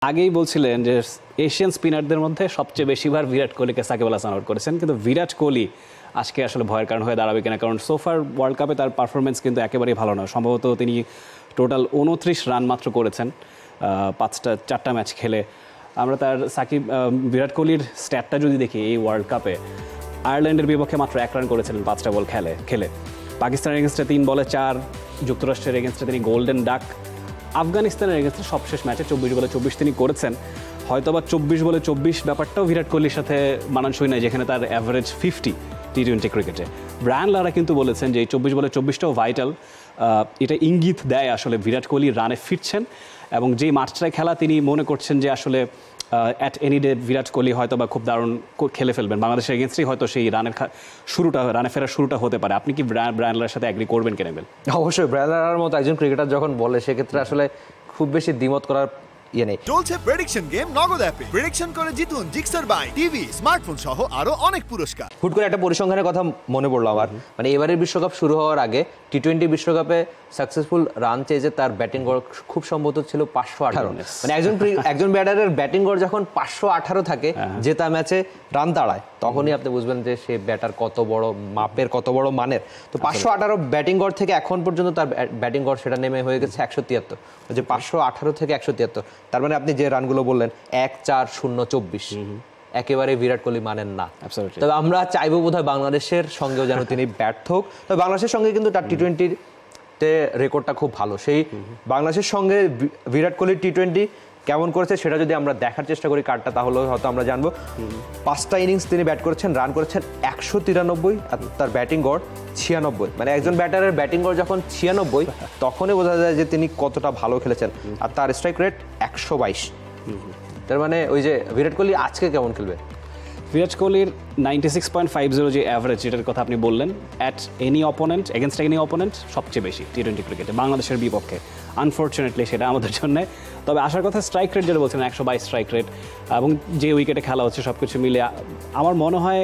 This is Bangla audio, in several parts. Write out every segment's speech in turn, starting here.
আগেই বলছিলেন যে এশিয়ান স্পিনারদের মধ্যে সবচেয়ে বেশিবার বিরাট কোহলিকে সাকিব আল হাসান আউট করেছেন, কিন্তু বিরাট কোহলি আজকে আসলে ভয়ের কারণ হয়ে দাঁড়াবে কিনা, কারণ সোফার ওয়ার্ল্ড কাপে তার পারফরমেন্স কিন্তু একেবারেই ভালো নয়। সম্ভবত তিনি টোটাল 29 রান মাত্র করেছেন 4টা ম্যাচ খেলে। আমরা তার বিরাট কোহলির স্ট্যাটটা যদি দেখি, এই ওয়ার্ল্ড কাপে আয়ারল্যান্ডের বিপক্ষে মাত্র 1 রান করেছিলেন 5টা বল খেলে। পাকিস্তানের এগেনস্টে 3 বলে 4, যুক্তরাষ্ট্রের এগেনস্টে তিনি গোল্ডেন ডাক, আফগানিস্তানের এগেনস্টে সবশেষ ম্যাচে 24 বলে 24 তিনি করেছেন। হয়তোবা 24 বলে 24 ব্যাপারটাও বিরাট কোহলির সাথে মানানসই নয়, যেখানে তার অ্যাভারেজ 50 টি-20 ক্রিকেটে। ব্রায়ান লারা কিন্তু বলেছেন যে এই 24 বলে 24টাও ভাইটাল, এটা ইঙ্গিত দেয় আসলে বিরাট কোহলি রানে ফিরছেন, এবং যেই মাঠটায় খেলা তিনি মনে করছেন যে আসলে at any day Virat Kohli হয়তো বা খুব দারুণ খেলে ফেলবেন। বাংলাদেশের এগেনস্টেই হয়তো সেই রানে ফেরার শুরুটা হতে পারে। আপনি কি ব্রায়ান লারার সাথে অ্যাগ্রি করবেন কেন? অবশ্যই, ব্রায়ান লারার মতো একজন ক্রিকেটার যখন বলে, সেক্ষেত্রে আসলে খুব বেশি দ্বিমত করার নেই। চলছে প্রেডিকশন গেম নগদ অ্যাপে। প্রেডিকশন করে জিতুন জিক্সার বাইক, টিভি, স্মার্টফোন সহ আরো অনেক পুরস্কার। হুট করে একটা পরিসংখ্যানের কথা মনে পড়লো আমার, মানে এবারের বিশ্বকাপ শুরু হওয়ার আগে টি-20 বিশ্বকাপে সাকসেসফুল রান চেজে তার ব্যাটিং গড় খুব সম্ভবত ছিল 518। মানে একজন ব্যাটারের ব্যাটিং গড় যখন 518 থাকে, জেতা ম্যাচে রান তাড়ায়, তখনই আপনি বুঝবেন যে সে ব্যাটার কত বড় মাপের, কত বড় মানের। তো 518 ব্যাটিং গড় থেকে এখন পর্যন্ত তার ব্যাটিং গড় সেটা নেমে হয়ে গেছে 173, যে 518 থেকে 173। তার মানে আপনি যে রানগুলো বললেন 1-4-0-24, একেবারে বিরাট কোহলি মানেন না। তবে আমরা চাইবো বোধহয় বাংলাদেশের সঙ্গেও যেন তিনি ব্যর্থ হোক। তবে বাংলাদেশের সঙ্গে কিন্তু তার টি-20তে রেকর্ডটা খুব ভালো। সেই বাংলাদেশের সঙ্গে বিরাট কোহলি টি-20 কেমন করেছে সেটা যদি আমরা দেখার চেষ্টা করি কার্ডটা, তাহলে হয়তো আমরা জানবো। 5টা ইনিংস তিনি ব্যাট করেছেন, রান করেছেন 193, আর তার ব্যাটিং গড় 96। মানে একজন ব্যাটারের ব্যাটিং গড় যখন 96, তখনই বোঝা যায় যে তিনি কতটা ভালো খেলেছেন। আর তার স্ট্রাইক রেট 122। তার মানে ওই যে বিরাট কোহলি আজকে কেমন খেলবে? বিরাট কোহলির 96.50 যে অ্যাভারেজ, যেটার কথা আপনি বললেন, at any opponent, against any opponent সবচেয়ে বেশি টি-20 ক্রিকেটে বাংলাদেশের বিপক্ষে। আনফর্চুনেটলি সেটা আমাদের জন্য। তবে আসার কথা স্ট্রাইক রেট যেটা বলছেন 122 স্ট্রাইক রেট, এবং যে উইকেটে খেলা হচ্ছে সব কিছু মিলে আমার মনে হয়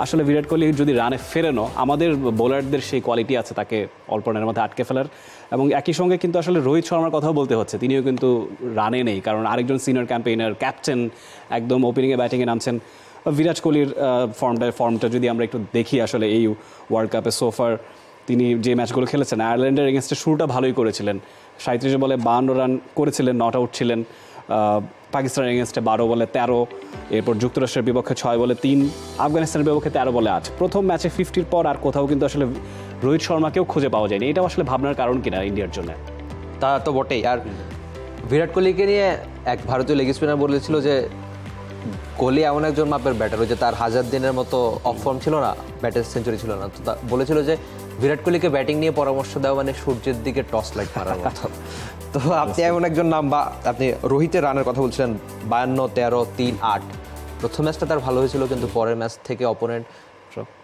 আসলে বিরাট কোহলি যদি রানে ফেরেনও, আমাদের বোলারদের সেই কোয়ালিটি আছে তাকে অল্প রানের মধ্যে আটকে ফেলার। এবং একই সঙ্গে কিন্তু আসলে রোহিত শর্মার কথাও বলতে হচ্ছে, তিনিও কিন্তু রানে নেই, কারণ আরেকজন সিনিয়র ক্যাম্পেইনার, ক্যাপ্টেন, একদম ওপেনিংয়ে ব্যাটিংয়ে নামছেন। বিরাট কোহলির ফর্মটা যদি আমরা একটু দেখি, আসলে এই ওয়ার্ল্ড কাপে সোফার তিনি যে ম্যাচগুলো খেলেছেন, আয়ারল্যান্ডের এগেনস্টে শুরুটা ভালোই করেছিলেন, 37 বলে 52 রান করেছিলেন, নট আউট ছিলেন। পাকিস্তানের এগেনস্টে 12 বলে 13, এরপর যুক্তরাষ্ট্রের বিপক্ষে 6 বলে 3, আফগানিস্তানের বিপক্ষে 13 বলে 8। প্রথম ম্যাচে 50-র পর আর কোথাও কিন্তু আসলে রোহিত শর্মাকেও খুঁজে পাওয়া যায়নি। এটাও আসলে ভাবনার কারণ কিনা ইন্ডিয়ার জন্য? তা তো বটেই। আর বিরাট কোহলিকে নিয়ে এক ভারতীয় লেগ স্পিনার বলেছিল যে কোহলি এমন একজন মাপের ব্যাটার, যে তার 1000 দিনের মতো অফ ফর্ম ছিল না, ব্যাটের সেঞ্চুরি ছিল না। তো বলেছিল যে বিরাট কোহলিকে ব্যাটিং নিয়ে পরামর্শ দেওয়া মানে সূর্যের দিকে টস লাইট মারার মতো। তো আপনি এমন একজন নাম, বা আপনি রোহিতের রানের কথা বলছিলেন 52, 13, 3, 8। প্রথম ম্যাচটা তার ভালো হয়েছিল, কিন্তু পরের ম্যাচ থেকে অপোনেন্ট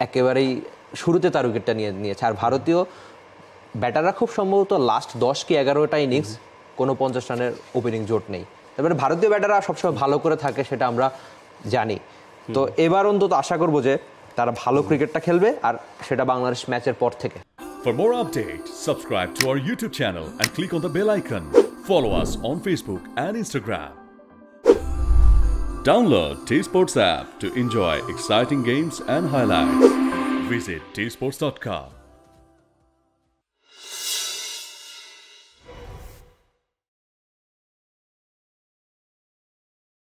একেবারেই শুরুতে তার উইকেটটা নিয়েছে। আর ভারতীয় ব্যাটাররা খুব সম্ভবত লাস্ট 10 কি 11টা ইনিংস কোনো 50 রানের ওপেনিং জোট নেই। তারপরে ভারতীয় ব্যাটাররা সবসময় ভালো করে থাকে, সেটা আমরা জানি। তো এবার অন্তত আশা করবো যে তারা ভালো ক্রিকেটটা খেলবে, আর সেটা বাংলাদেশ ম্যাচের পর থেকে। For more updates, subscribe to our YouTube channel and click on the bell icon. Follow us on Facebook and Instagram. Download T-Sports app to enjoy exciting games and highlights. Visit tsports.com.